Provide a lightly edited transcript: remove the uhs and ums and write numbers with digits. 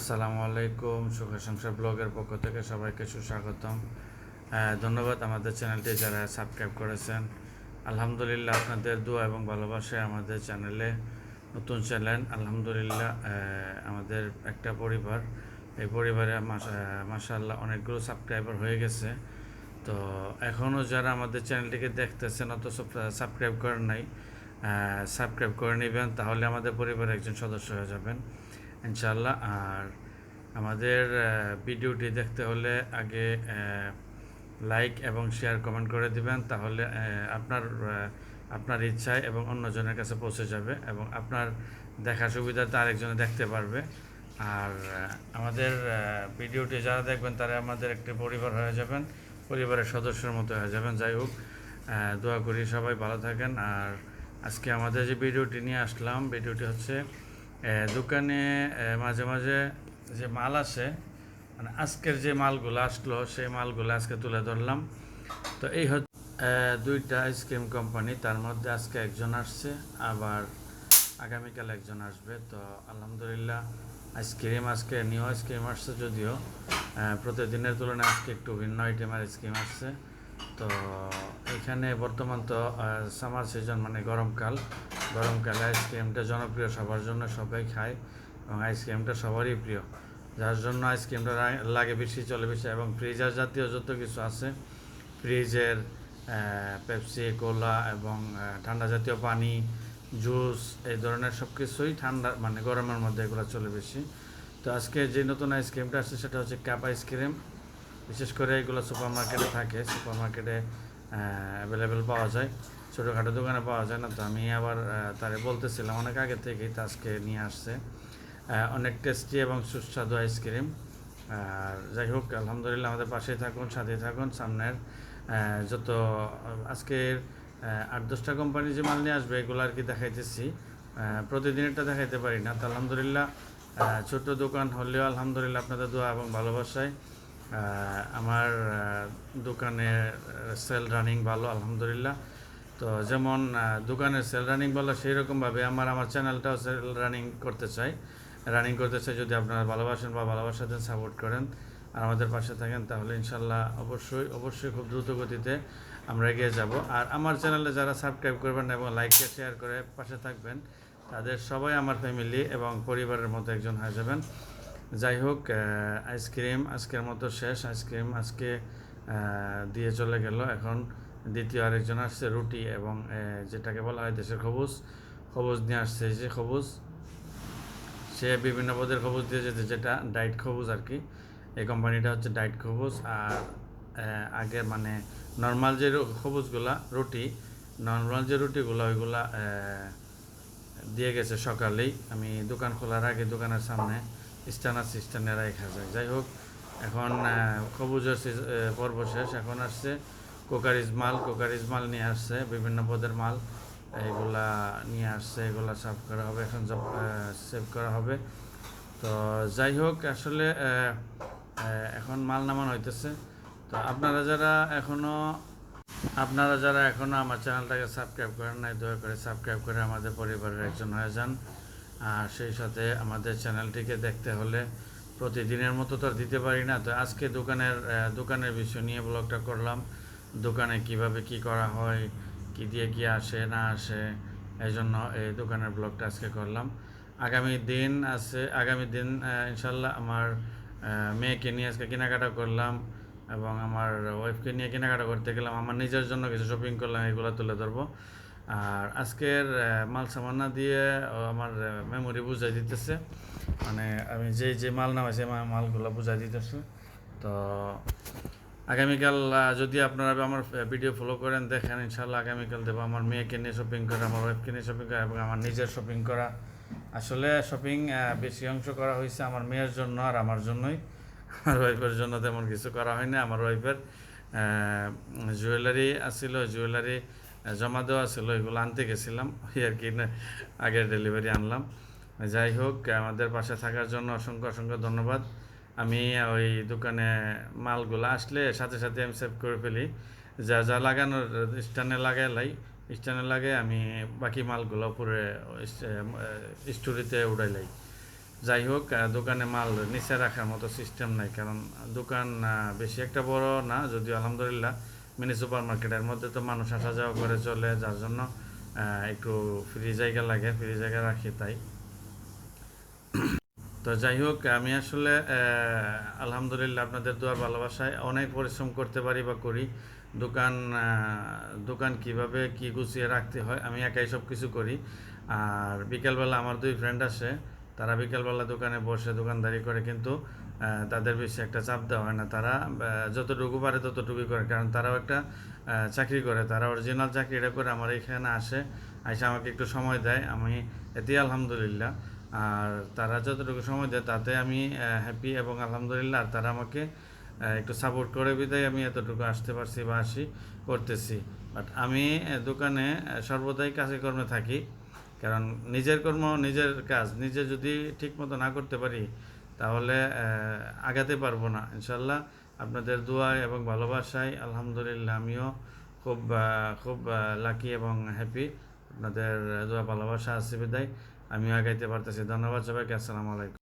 আসসালামু আলাইকুম, সুখের সংসার ব্লগের পক্ষ থেকে সবাইকে সুস্বাগতম। ধন্যবাদ আমাদের চ্যানেলটি যারা সাবস্ক্রাইব করেছেন। আলহামদুলিল্লাহ, আপনাদের দোয়া এবং ভালোবাসায় আমাদের চ্যানেলে নতুন চ্যানেল আলহামদুলিল্লাহ আমাদের একটা পরিবার। এই পরিবারে মাশাআল্লাহ অনেকগুলো সাবস্ক্রাইবার হয়ে গেছে। তো এখনও যারা আমাদের চ্যানেলটিকে দেখতেছেন অথচ সাবস্ক্রাইব করেন নাই, সাবস্ক্রাইব করে নেবেন, তাহলে আমাদের পরিবারের একজন সদস্য হয়ে যাবেন ইনশাল্লাহ। আর আমাদের ভিডিওটি দেখতে হলে আগে লাইক এবং শেয়ার কমেন্ট করে দিবেন, তাহলে আপনার ইচ্ছায় এবং অন্যজনের কাছে পৌঁছে যাবে এবং আপনার দেখা সুবিধাতে আরেকজনে দেখতে পারবে। আর আমাদের ভিডিওটি যারা দেখবেন তারা আমাদের একটি পরিবার হয়ে যাবেন, পরিবারের সদস্যের মতো হয়ে যাবেন। যাই হোক, দোয়া করি সবাই ভালো থাকেন। আর আজকে আমাদের যে ভিডিওটি নিয়ে আসলাম, ভিডিওটি হচ্ছে দোকানে মাঝে মাঝে যে মাল আসে, মানে আজকের যে মালগুলো আসলো সেই মালগুলো আজকে তুলে ধরলাম। তো এই হচ্ছে দুইটা আইসক্রিম কোম্পানি, তার মধ্যে আজকে একজন আসছে, আবার আগামীকাল একজন আসবে। তো আলহামদুলিল্লাহ আইসক্রিম আজকে নিউ আইসক্রিম আসছে, যদিও প্রতিদিনের তুলনায় আজকে একটু ভিন্ন আইটেমের আইসক্রিম আসছে। তো এখানে বর্তমান তো সামার সিজন, মানে গরমকালে আইসক্রিমটা জনপ্রিয় সবার জন্য, সবাই খায় এবং আইসক্রিমটা সবারই প্রিয়, যার জন্য আইসক্রিমটা লাগে বেশি, চলে বেশি। এবং ফ্রিজার জাতীয় যত কিছু আছে, ফ্রিজের পেপসি, কোলা এবং ঠান্ডা জাতীয় পানি, জুস, এই ধরনের সব কিছুই ঠান্ডা, মানে গরমের মধ্যে এগুলো চলে বেশি। তো আজকে যে নতুন আইসক্রিমটা আসছে সেটা হচ্ছে কাপ আইসক্রিম। বিশেষ করে এগুলো সুপার মার্কেটে থাকে, সুপার মার্কেটে অ্যাভেলেবেল পাওয়া যায়, ছোটোখাটো দোকানে পাওয়া যায় না। তো আমি আবার তারে বলতেছিলাম অনেক আগে থেকেই, তো আজকে নিয়ে আসছে। অনেক টেস্টি এবং সুস্বাদু আইসক্রিম। আর যাই হোক, আলহামদুলিল্লাহ আমাদের পাশেই থাকুন, সাথেই থাকুন। সামনের যত আজকের 8-10টা কোম্পানি যে মাল নিয়ে আসবে এগুলো আর কি দেখাইতেছি, প্রতিদিনেরটা দেখাইতে পারি না। তো আলহামদুলিল্লাহ ছোট দোকান হলেও আলহামদুলিল্লাহ আপনাদের দোয়া এবং ভালোবাসায় আমার দোকানে সেল রানিং ভালো আলহামদুলিল্লাহ। তো যেমন দোকানের সেল রানিং ভালো, সেই রকমভাবে আমার চ্যানেলটাও সেল রানিং করতে চাই। যদি আপনারা ভালোবাসেন বা ভালোবাসার জন্য সাপোর্ট করেন আর আমাদের পাশে থাকেন, তাহলে ইনশাল্লাহ অবশ্যই খুব দ্রুত গতিতে আমরা এগিয়ে যাব। আর আমার চ্যানেলে যারা সাবস্ক্রাইব করবেন এবং লাইক শেয়ার করে পাশে থাকবেন, তাদের সবাই আমার ফ্যামিলি এবং পরিবারের মতো একজন হয়ে যাবেন। যাই হোক, আইসক্রিম আজকের মতো শেষ। আইসক্রিম আজকে দিয়ে চলে গেল। এখন দ্বিতীয় আরেকজন আসছে, রুটি এবং যেটাকে বলা হয় দেশের খবুজ নিয়ে আসছে। যে খবুজ, সে বিভিন্ন পদের খবুজ দিয়ে যেতে, যেটা ডাইট খবুজ আর কি। এই কোম্পানিটা হচ্ছে ডাইট খবুজ। আর আগে মানে নর্মাল যে খবুজগুলা নর্মাল যে রুটিগুলো ওইগুলা দিয়ে গেছে সকালেই। আমি দোকান খোলার আগে দোকানের সামনে স্ট্যান্ডে রাখা যায়। যাই হোক, এখন খবুজের পর্ব শেষ। এখন আসছে কোকারিজ মাল নিয়ে আসছে, বিভিন্ন পদের মাল এগুলা নিয়ে আসছে। এগুলা সাফ করা হবে, এখন সেভ করা হবে। তো যাই হোক, আসলে এখন মাল নামানো হইতেছে। তো আপনারা যারা এখনও আমার চ্যানেলটাকে সাবস্ক্রাইব করেন নাই, দয়া করে সাবস্ক্রাইব করে আমাদের পরিবারের একজন হয়ে যান। আর সেই সাথে আমাদের চ্যানেলটিকে দেখতে হলে প্রতিদিনের মতো তো আর দিতে পারি না। তো আজকে দোকানের বিষয় নিয়ে ব্লগটা করলাম। দোকানে কিভাবে কি করা হয়, কি দিয়ে কি আসে না আসে, এই জন্য এই দোকানের ব্লগটা আজকে করলাম। আগামী দিন ইনশাল্লাহ আমার মেয়েকে নিয়ে আজকে কেনাকাটা করলাম এবং আমার ওয়াইফকে নিয়ে কেনাকাটা করতে গেলাম। আমার নিজের জন্য কিছু শপিং করলাম, এগুলো তুলে ধরবো। আর আজকের মাল সামানা দিয়ে আমার মেমোরি বুঝাই দিতেছে, মানে আমি যে মাল নামাইছি মালগুলো বুঝাই দিতেছে। তো আগামীকাল যদি আপনারা আমার ভিডিও ফলো করেন, দেখেন, ইনশাল্লাহ আগামীকাল দেবো। আমার মেয়েকে নিয়ে শপিং করা, আমার ওয়াইফকে নিয়ে শপিং করা এবং আমার নিজের শপিং করা। আসলে শপিং বেশি অংশ করা হয়েছে আমার মেয়ের জন্য আর আমার জন্যই। আমার ওয়াইফের জন্য তেমন কিছু করা হয়নি। আমার ওয়াইফের জুয়েলারি জমা দেওয়া ছিল, এগুলো আনতে গেছিলাম, ওই আর কি আগের ডেলিভারি আনলাম। যাই হোক, আমাদের পাশে থাকার জন্য অসংখ্য ধন্যবাদ। আমি ওই দোকানে মালগুলো আসলে সাথে সাথে আমি সেভ করে ফেলি, যা লাগানোর স্ট্যান্ডে লাগাই আমি বাকি মালগুলো উপরে স্টোরিতে উঠাই লাই। যাই হোক, দোকানে মাল নিচে রাখার মতো সিস্টেম নাই, কারণ দোকান বেশি একটা বড় না, যদিও আলহামদুলিল্লাহ মিনি সুপার মার্কেটের মধ্যে তো মানুষ আসা যাওয়া করে চলে, যার জন্য একটু ফ্রি জায়গা লাগে, ফ্রি জায়গা রাখি তাই। তো যাই হোক, আমি আসলে আলহামদুলিল্লাহ আপনাদের দোয়ার ভালোবাসায় অনেক পরিশ্রম করতে পারি বা করি। দোকান দোকান কিভাবে কি গুছিয়ে রাখতে হয় আমি একাই সব কিছু করি। আর বিকেলবেলা আমার দুই ফ্রেন্ড আসে, তারা বিকেলবেলা দোকানে বসে দোকানদারি করে, কিন্তু তাদের বেশি একটা চাপ দেওয়া হয় না। তারা যতটুকু পারে ততটুকুই করে, কারণ তারাও একটা চাকরি করে, তারা অরিজিনাল চাকরিটা করে আমার এখানে এসে আমাকে একটু সময় দেয়, আমি এতেই আলহামদুলিল্লাহ। আর তারা যতটুকু সময় দেয় তাতে আমি হ্যাপি এবং আলহামদুলিল্লাহ। আর তারা আমাকে একটু সাপোর্ট করে বিদায় আমি এতটুকু আসতে পারছি বা করতেছি। বাট আমি দোকানে সর্বদাই কাজে কর্মে থাকি, কারণ নিজের কর্ম নিজের কাজ নিজে যদি ঠিক মতো না করতে পারি তাহলে আগাতে পারবো না ইনশাল্লাহ। আপনাদের দোয়া এবং ভালোবাসায় আলহামদুলিল্লাহ আমিও খুব লাকি এবং হ্যাপি। আপনাদের দোয়া ভালোবাসা আছে বিদায় আমিও আগাইতে পারতেছি। ধন্যবাদ সবাইকে। আসসালামু আলাইকুম।